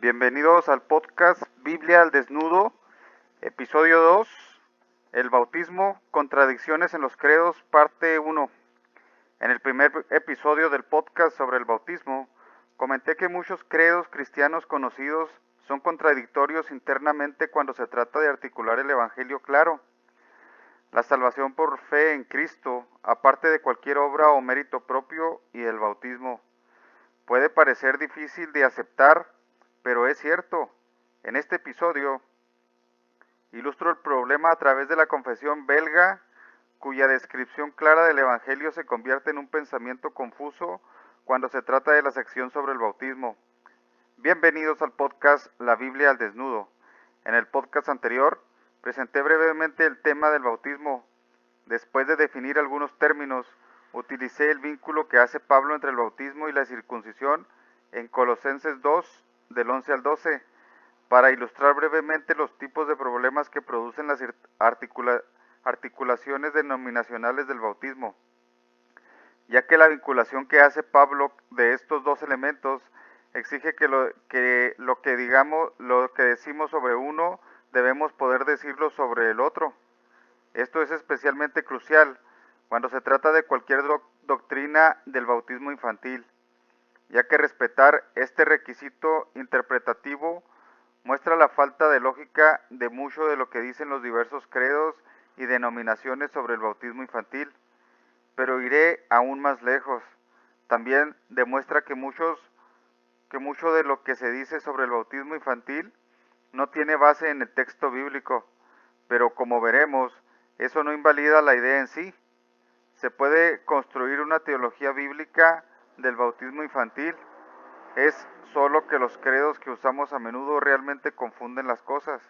Bienvenidos al podcast Biblia al Desnudo, episodio 2, el bautismo, contradicciones en los credos, parte 1. En el primer episodio del podcast sobre el bautismo, comenté que muchos credos cristianos conocidos son contradictorios internamente cuando se trata de articular el Evangelio claro. La salvación por fe en Cristo, aparte de cualquier obra o mérito propio, y el bautismo. Puede parecer difícil de aceptar, pero es cierto. En este episodio ilustro el problema a través de la confesión belga, cuya descripción clara del Evangelio se convierte en un pensamiento confuso cuando se trata de la sección sobre el bautismo. Bienvenidos al podcast La Biblia al Desnudo. En el podcast anterior presenté brevemente el tema del bautismo. Después de definir algunos términos, utilicé el vínculo que hace Pablo entre el bautismo y la circuncisión en Colosenses 2, del 11 al 12, para ilustrar brevemente los tipos de problemas que producen las articulaciones denominacionales del bautismo, ya que la vinculación que hace Pablo de estos dos elementos exige que lo que decimos sobre uno debemos poder decirlo sobre el otro. Esto es especialmente crucial cuando se trata de cualquier doctrina del bautismo infantil, ya que respetar este requisito interpretativo muestra la falta de lógica de mucho de lo que dicen los diversos credos y denominaciones sobre el bautismo infantil. Pero iré aún más lejos. También demuestra que mucho de lo que se dice sobre el bautismo infantil no tiene base en el texto bíblico, pero como veremos, eso no invalida la idea en sí. Se puede construir una teología bíblica del bautismo infantil. Es solo que los credos que usamos a menudo realmente confunden las cosas.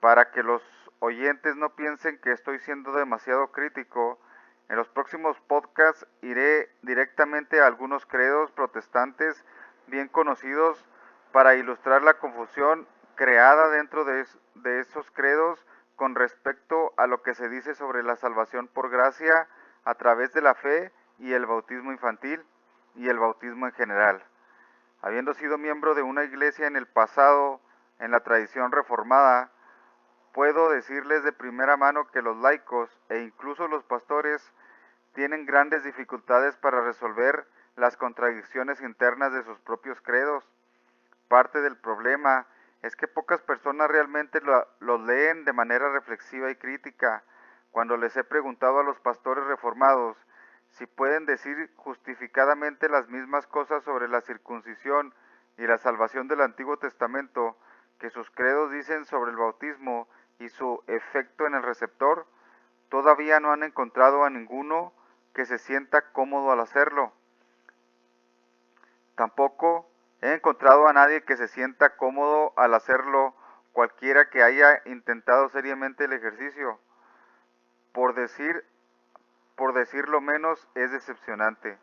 Para que los oyentes no piensen que estoy siendo demasiado crítico, en los próximos podcasts iré directamente a algunos credos protestantes bien conocidos para ilustrar la confusión creada dentro de esos credos con respecto a lo que se dice sobre la salvación por gracia a través de la fe y el bautismo infantil y el bautismo en general. Habiendo sido miembro de una iglesia en el pasado, en la tradición reformada, puedo decirles de primera mano que los laicos e incluso los pastores tienen grandes dificultades para resolver las contradicciones internas de sus propios credos. Parte del problema es que pocas personas realmente los leen de manera reflexiva y crítica. Cuando les he preguntado a los pastores reformados si pueden decir justificadamente las mismas cosas sobre la circuncisión y la salvación del Antiguo Testamento que sus credos dicen sobre el bautismo y su efecto en el receptor, todavía no han encontrado a ninguno que se sienta cómodo al hacerlo. Tampoco he encontrado a nadie que se sienta cómodo al hacerlo, cualquiera que haya intentado seriamente el ejercicio. Por decirlo menos, es decepcionante.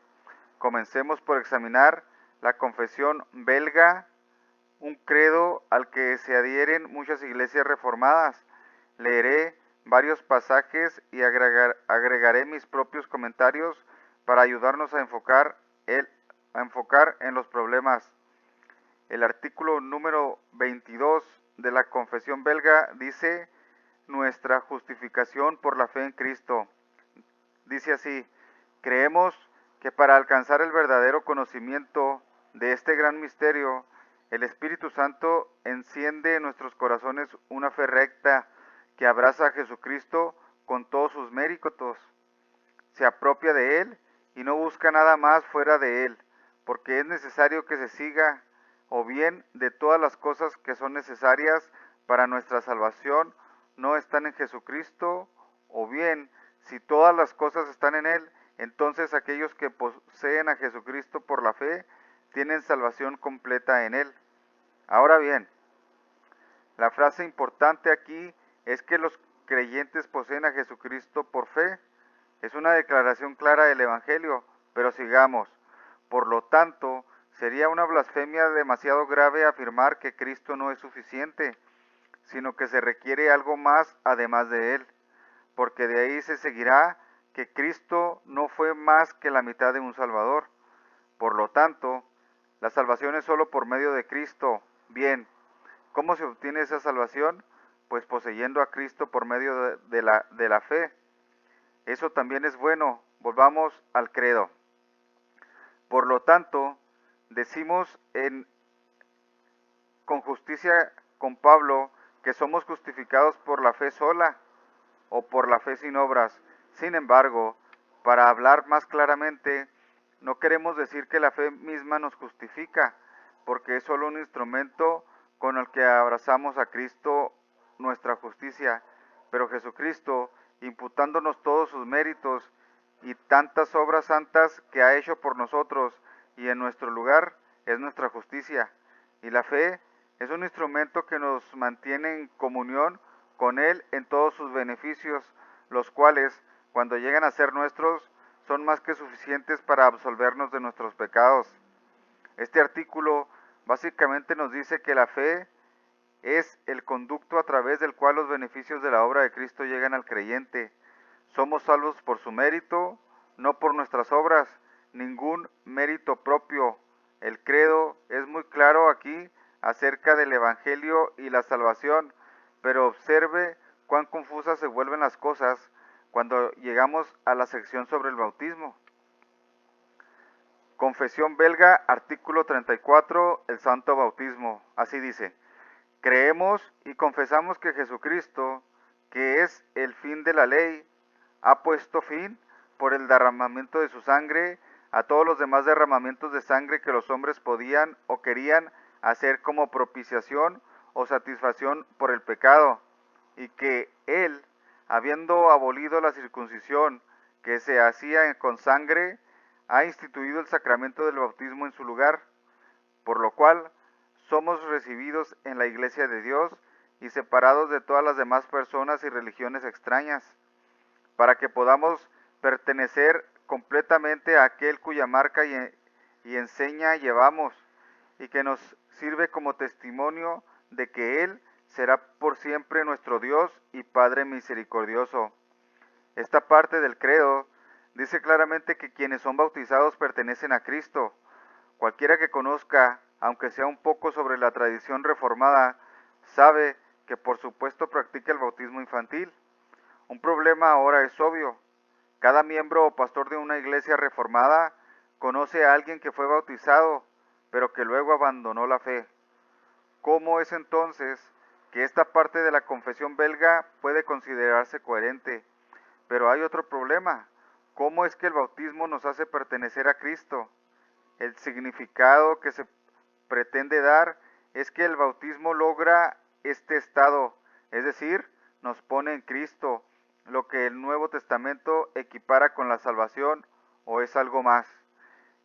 Comencemos por examinar la confesión belga, un credo al que se adhieren muchas iglesias reformadas. Leeré varios pasajes y agregaré mis propios comentarios para ayudarnos a enfocar en los problemas. El artículo número 22 de la confesión belga dice: nuestra justificación por la fe en Cristo. Dice así: creemos que para alcanzar el verdadero conocimiento de este gran misterio, el Espíritu Santo enciende en nuestros corazones una fe recta que abraza a Jesucristo con todos sus méritos, se apropia de Él y no busca nada más fuera de Él, porque es necesario que se siga, o bien de todas las cosas que son necesarias para nuestra salvación no están en Jesucristo, o bien si todas las cosas están en Él, entonces aquellos que poseen a Jesucristo por la fe tienen salvación completa en Él. Ahora bien, la frase importante aquí es que los creyentes poseen a Jesucristo por fe. Es una declaración clara del Evangelio, pero sigamos. Por lo tanto, sería una blasfemia demasiado grave afirmar que Cristo no es suficiente, sino que se requiere algo más además de Él, porque de ahí se seguirá que Cristo no fue más que la mitad de un Salvador. Por lo tanto, la salvación es solo por medio de Cristo, Bien, ¿cómo se obtiene esa salvación? Pues poseyendo a Cristo por medio de la fe. Eso también es bueno. Volvamos al credo. Por lo tanto, decimos con justicia con Pablo que somos justificados por la fe sola o por la fe sin obras. Sin embargo, para hablar más claramente, no queremos decir que la fe misma nos justifica, porque es solo un instrumento con el que abrazamos a Cristo nuestra justicia, pero Jesucristo, imputándonos todos sus méritos y tantas obras santas que ha hecho por nosotros y en nuestro lugar, es nuestra justicia. Y la fe es un instrumento que nos mantiene en comunión con Él en todos sus beneficios, los cuales, cuando llegan a ser nuestros, son más que suficientes para absolvernos de nuestros pecados. Este artículo básicamente nos dice que la fe es el conducto a través del cual los beneficios de la obra de Cristo llegan al creyente. Somos salvos por su mérito, no por nuestras obras, ningún mérito propio. El credo es muy claro aquí acerca del Evangelio y la salvación, pero observe cuán confusas se vuelven las cosas cuando llegamos a la sección sobre el bautismo. Confesión belga, artículo 34, el santo bautismo. Así dice: creemos y confesamos que Jesucristo, que es el fin de la ley, ha puesto fin, por el derramamiento de su sangre, a todos los demás derramamientos de sangre que los hombres podían o querían hacer como propiciación o satisfacción por el pecado, y que Él, habiendo abolido la circuncisión que se hacía con sangre, ha instituido el sacramento del bautismo en su lugar, por lo cual somos recibidos en la iglesia de Dios y separados de todas las demás personas y religiones extrañas, para que podamos pertenecer completamente a aquel cuya marca y enseña llevamos, y que nos sirve como testimonio de que Él será por siempre nuestro Dios y Padre misericordioso. Esta parte del credo dice claramente que quienes son bautizados pertenecen a Cristo. Cualquiera que conozca, aunque sea un poco sobre la tradición reformada, sabe que por supuesto practica el bautismo infantil. Un problema ahora es obvio. Cada miembro o pastor de una iglesia reformada conoce a alguien que fue bautizado, pero que luego abandonó la fe. ¿Cómo es entonces que esta parte de la confesión belga puede considerarse coherente? Pero hay otro problema. ¿Cómo es que el bautismo nos hace pertenecer a Cristo? El significado que se pretende dar es que el bautismo logra este estado, es decir, nos pone en Cristo, lo que el Nuevo Testamento equipara con la salvación, o es algo más.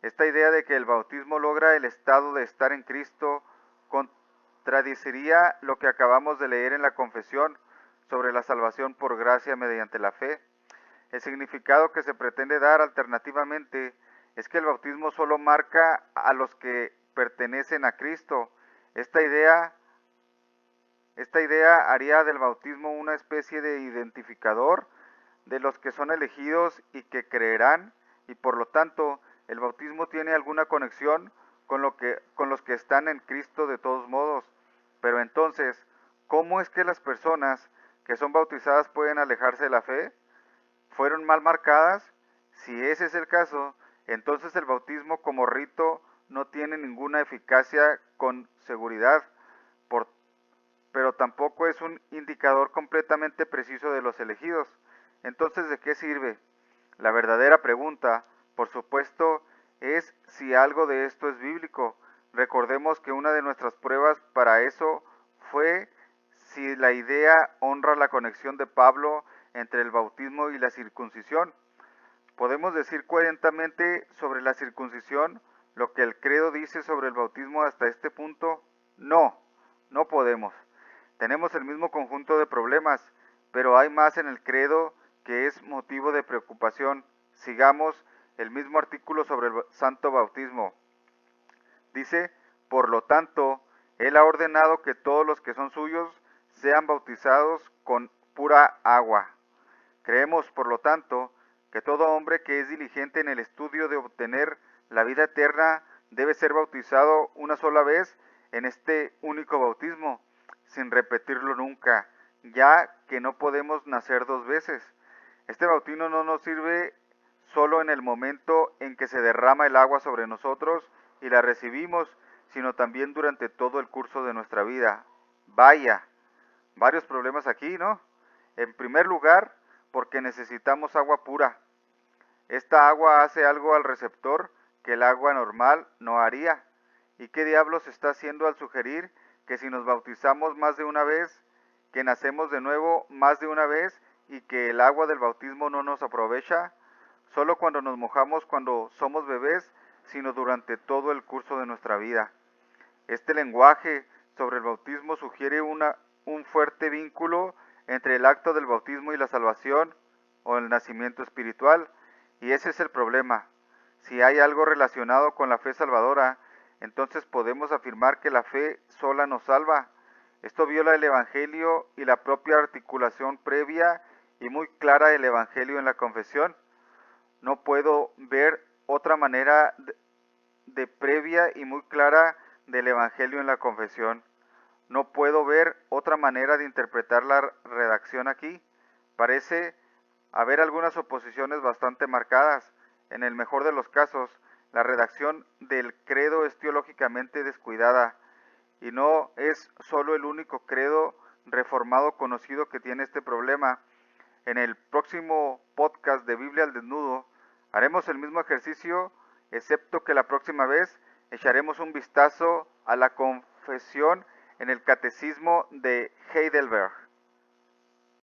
Esta idea de que el bautismo logra el estado de estar en Cristo contradeciría lo que acabamos de leer en la confesión sobre la salvación por gracia mediante la fe. El significado que se pretende dar alternativamente es que el bautismo solo marca a los que pertenecen a Cristo. Esta idea haría del bautismo una especie de identificador de los que son elegidos y que creerán, y por lo tanto el bautismo tiene alguna conexión con los que están en Cristo de todos modos. Pero entonces, ¿cómo es que las personas que son bautizadas pueden alejarse de la fe? ¿Fueron mal marcadas? Si ese es el caso, entonces el bautismo como rito no tiene ninguna eficacia con seguridad, por pero tampoco es un indicador completamente preciso de los elegidos. Entonces, ¿de qué sirve? La verdadera pregunta, por supuesto, es si algo de esto es bíblico. Recordemos que una de nuestras pruebas para eso fue si la idea honra la conexión de Pablo entre el bautismo y la circuncisión. ¿Podemos decir coherentemente sobre la circuncisión lo que el credo dice sobre el bautismo hasta este punto? No, no podemos. Tenemos el mismo conjunto de problemas, pero hay más en el credo que es motivo de preocupación. Sigamos el mismo artículo sobre el santo bautismo. Dice: por lo tanto, Él ha ordenado que todos los que son suyos sean bautizados con pura agua. Creemos, por lo tanto, que todo hombre que es diligente en el estudio de obtener la vida eterna debe ser bautizado una sola vez en este único bautismo, sin repetirlo nunca, ya que no podemos nacer dos veces. Este bautismo no nos sirve solo en el momento en que se derrama el agua sobre nosotros y la recibimos, sino también durante todo el curso de nuestra vida. Vaya, varios problemas aquí, ¿no? En primer lugar, porque necesitamos agua pura. Esta agua hace algo al receptor que el agua normal no haría. ¿Y qué diablos está haciendo al sugerir que si nos bautizamos más de una vez, que nacemos de nuevo más de una vez y que el agua del bautismo no nos aprovecha? Solo cuando nos mojamos cuando somos bebés, sino durante todo el curso de nuestra vida. Este lenguaje sobre el bautismo sugiere un fuerte vínculo entre el acto del bautismo y la salvación o el nacimiento espiritual, y ese es el problema. Si hay algo relacionado con la fe salvadora, entonces podemos afirmar que la fe sola nos salva. Esto viola el Evangelio y la propia articulación previa y muy clara del Evangelio en la confesión. No puedo ver otra manera de previa y muy clara del Evangelio en la confesión. No puedo ver otra manera de interpretar la redacción aquí. Parece haber algunas oposiciones bastante marcadas. En el mejor de los casos, la redacción del credo es teológicamente descuidada y no es solo el único credo reformado conocido que tiene este problema. En el próximo podcast de Biblia al Desnudo haremos el mismo ejercicio, excepto que la próxima vez echaremos un vistazo a la confesión en el Catecismo de Heidelberg.